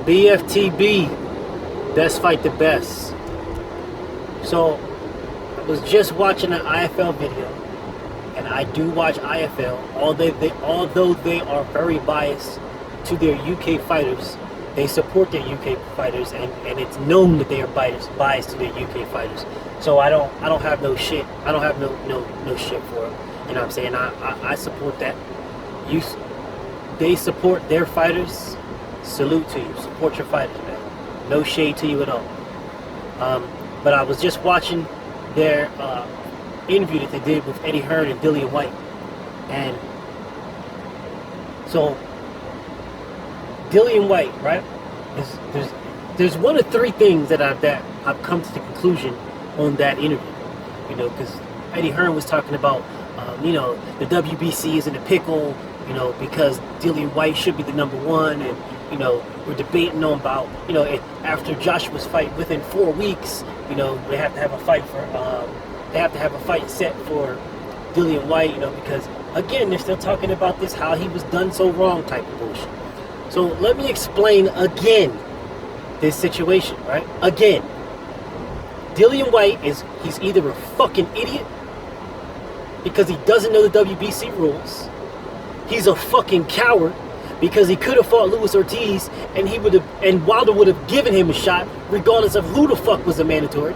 BFTB, best fight the best. So, I was just watching an IFL video, and I do watch IFL. Although they are very biased to their UK fighters, they support their UK fighters, and it's known that they are biased to their UK fighters. So I don't have no shit. I don't have no shit for it. You know what I'm saying? I support that. They support their fighters. Salute to you. Support your fighters, man. No shade to you at all. But I was just watching their interview that they did with Eddie Hearn and Dillian Whyte, and so Dillian Whyte, right? There's one of three things that I've come to the conclusion on that interview. You know, because Eddie Hearn was talking about, the WBC is in a pickle, because Dillian Whyte should be the number one, and we're debating on about, after Joshua's fight within 4 weeks, they have to have a fight set for Dillian Whyte, because again, they're still talking about this, how he was done so wrong type of bullshit. So let me explain again this situation, right? Again, Dillian Whyte he's either a fucking idiot because he doesn't know the WBC rules. He's a fucking coward because he could have fought Luis Ortiz and Wilder would have given him a shot regardless of who the fuck was the mandatory.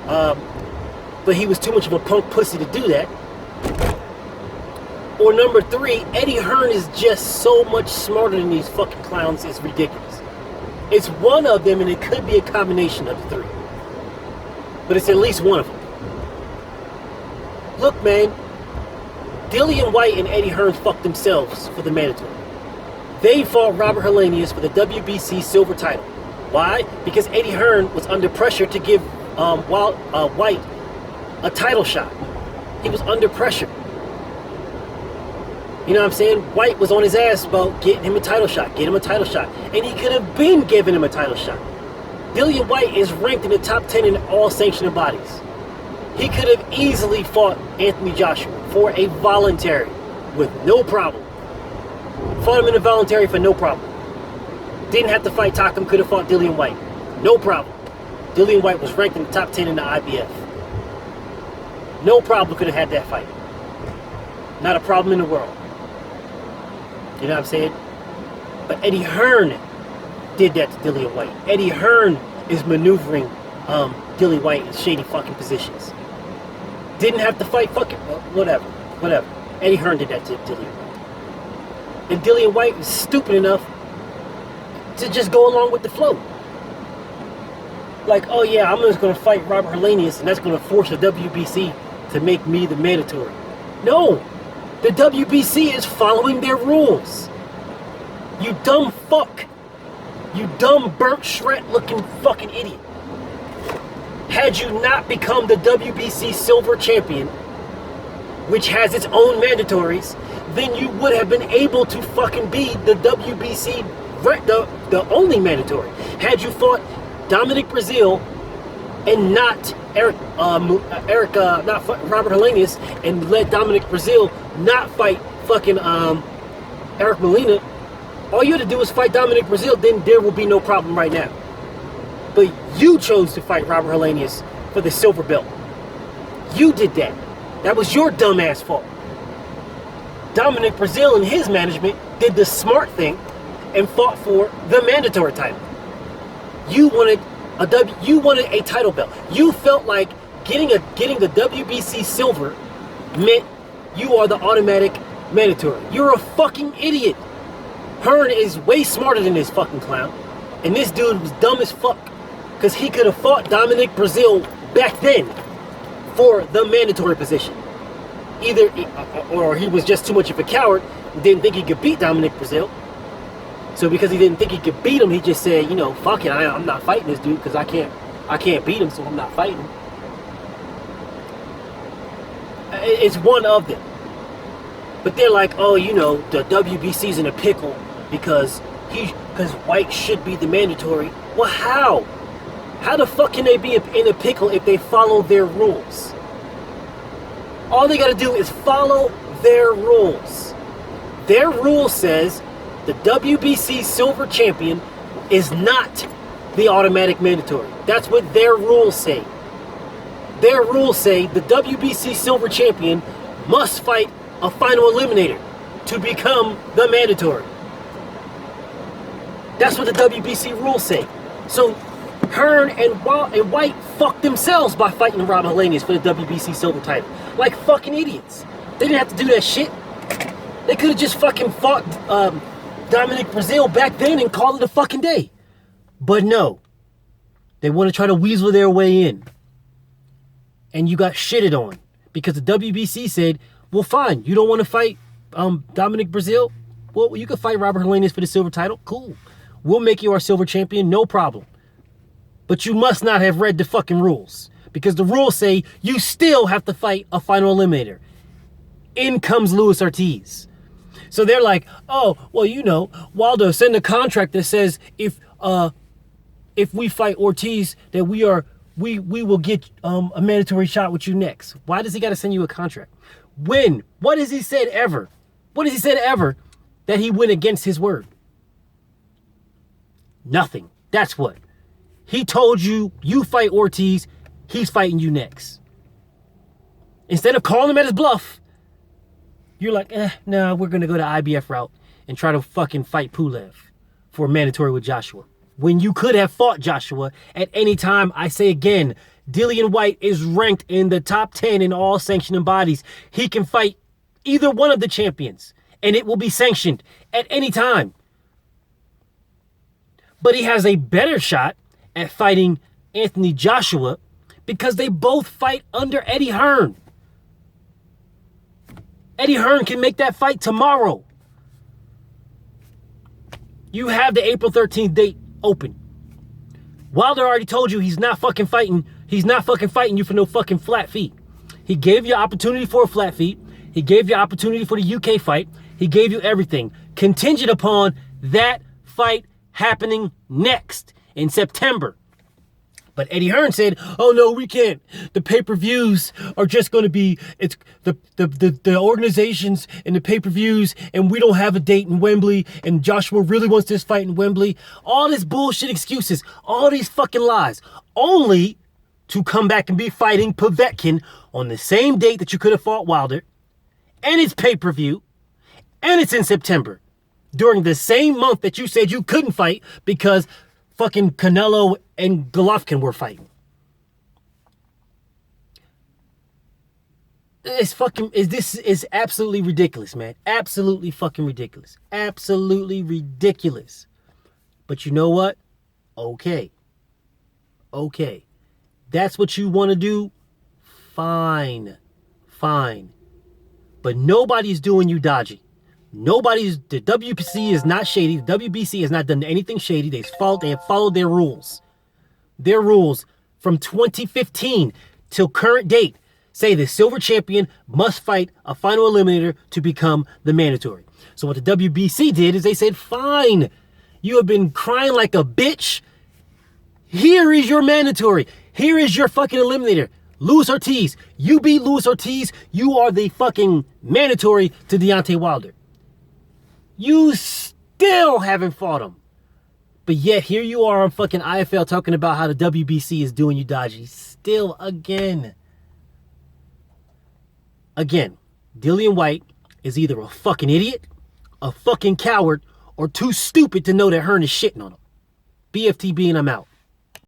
But he was too much of a punk pussy to do that. Or number three, Eddie Hearn is just so much smarter than these fucking clowns, it's ridiculous. It's one of them, and it could be a combination of the three. But it's at least one of them. Look, man, Dillian Whyte and Eddie Hearn fucked themselves for the mandatory. They fought Robert Helenius for the WBC silver title. Why? Because Eddie Hearn was under pressure to give Whyte a title shot. He was under pressure. You know what I'm saying? Whyte was on his ass about getting him a title shot, and he could have been giving him a title shot. Dillian Whyte is ranked in the top 10 in all sanctioned bodies. He could have easily fought Anthony Joshua for a voluntary with no problem. Fought him in a voluntary for no problem. Didn't have to fight Takam, could have fought Dillian Whyte. No problem. Dillian Whyte was ranked in the top 10 in the IBF. No problem, could have had that fight. Not a problem in the world. You know what I'm saying? But Eddie Hearn did that to Dillian Whyte. Eddie Hearn is maneuvering Dillian Whyte in shady fucking positions. Didn't have to fight fucking... whatever. Eddie Hearn did that to Dillian Whyte. And Dillian Whyte was stupid enough to just go along with the flow. Like, oh yeah, I'm just going to fight Robert Helenius, and that's going to force the WBC to make me the mandatory. No! The WBC is following their rules. You dumb fuck. You dumb burnt shred looking fucking idiot. Had you not become the WBC silver champion, which has its own mandatories, then you would have been able to fucking be the WBC, the only mandatory. Had you fought Dominic Breazeale and not not Robert Helenius, and let Dominic Breazeale not fight fucking Eric Molina, all you had to do was fight Dominic Breazeale, then there will be no problem right now. But you chose to fight Robert Helenius for the silver belt. You did that. That was your dumbass fault. Dominic Breazeale and his management did the smart thing and fought for the mandatory title. You wanted a title belt. You felt like getting the WBC silver meant you are the automatic mandatory. You're a fucking idiot. Hearn is way smarter than this fucking clown. And this dude was dumb as fuck. Because he could have fought Dominic Breazeale back then for the mandatory position. Or he was just too much of a coward and didn't think he could beat Dominic Breazeale. So because he didn't think he could beat him, he just said, fuck it, I'm not fighting this dude because I can't beat him, so I'm not fighting him. It's one of them. But they're like, oh, the WBC's in a pickle because Whyte should be the mandatory. Well, how? How the fuck can they be in a pickle if they follow their rules? All they gotta do is follow their rules. Their rule says The WBC Silver Champion is not the automatic mandatory. That's what their rules say. Their rules say the WBC Silver Champion must fight a final eliminator to become the mandatory. That's what the WBC rules say. So Hearn and Whyte fucked themselves by fighting Rob Helenius for the WBC Silver title. Like fucking idiots. They didn't have to do that shit. They could have just fucking fought Dominic Brazil back then and called it a fucking day. But no. They want to try to weasel their way in. And you got shitted on. Because the WBC said, well, fine. You don't want to fight Dominic Brazil? Well, you can fight Robert Helenius for the silver title. Cool. We'll make you our silver champion. No problem. But you must not have read the fucking rules. Because the rules say you still have to fight a final eliminator. In comes Luis Ortiz. So they're like, oh, well, you know, Waldo, send a contract that says if we fight Ortiz, that we will get a mandatory shot with you next. Why does he got to send you a contract? When? What has he said ever? What has he said ever that he went against his word? Nothing. That's what. He told you, you fight Ortiz, he's fighting you next. Instead of calling him at his bluff, you're like, no, we're going to go the IBF route and try to fucking fight Pulev for a mandatory with Joshua. When you could have fought Joshua at any time. I say again, Dillian Whyte is ranked in the top 10 in all sanctioning bodies. He can fight either one of the champions, and it will be sanctioned at any time. But he has a better shot at fighting Anthony Joshua because they both fight under Eddie Hearn. Eddie Hearn can make that fight tomorrow. You have the April 13th date open. Wilder already told you he's not fucking fighting. He's not fucking fighting you for no fucking flat fee. He gave you opportunity for a flat fee. He gave you opportunity for the UK fight. He gave you everything contingent upon that fight happening next in September. But Eddie Hearn said, oh no, we can't. The pay-per-views are just going to be, it's the organizations and the pay-per-views, and we don't have a date in Wembley, and Joshua really wants this fight in Wembley. All this bullshit excuses, all these fucking lies, only to come back and be fighting Povetkin on the same date that you could have fought Wilder, and it's pay-per-view, and it's in September, during the same month that you said you couldn't fight because fucking Canelo and Golovkin were fighting. This is absolutely ridiculous, man. Absolutely fucking ridiculous. Absolutely ridiculous. But you know what? Okay. That's what you want to do? Fine. But nobody's doing you dodgy. The WBC is not shady. The WBC has not done anything shady. They have followed their rules. Their rules from 2015 till current date say the silver champion must fight a final eliminator to become the mandatory. So what the WBC did is they said, fine, you have been crying like a bitch. Here is your mandatory. Here is your fucking eliminator. Luis Ortiz. You beat Luis Ortiz. You are the fucking mandatory to Deontay Wilder. You still haven't fought him. But yet, here you are on fucking IFL talking about how the WBC is doing you dodgy. Still, again, Dillian Whyte is either a fucking idiot, a fucking coward, or too stupid to know that Hearn is shitting on him. BFTB and I'm out.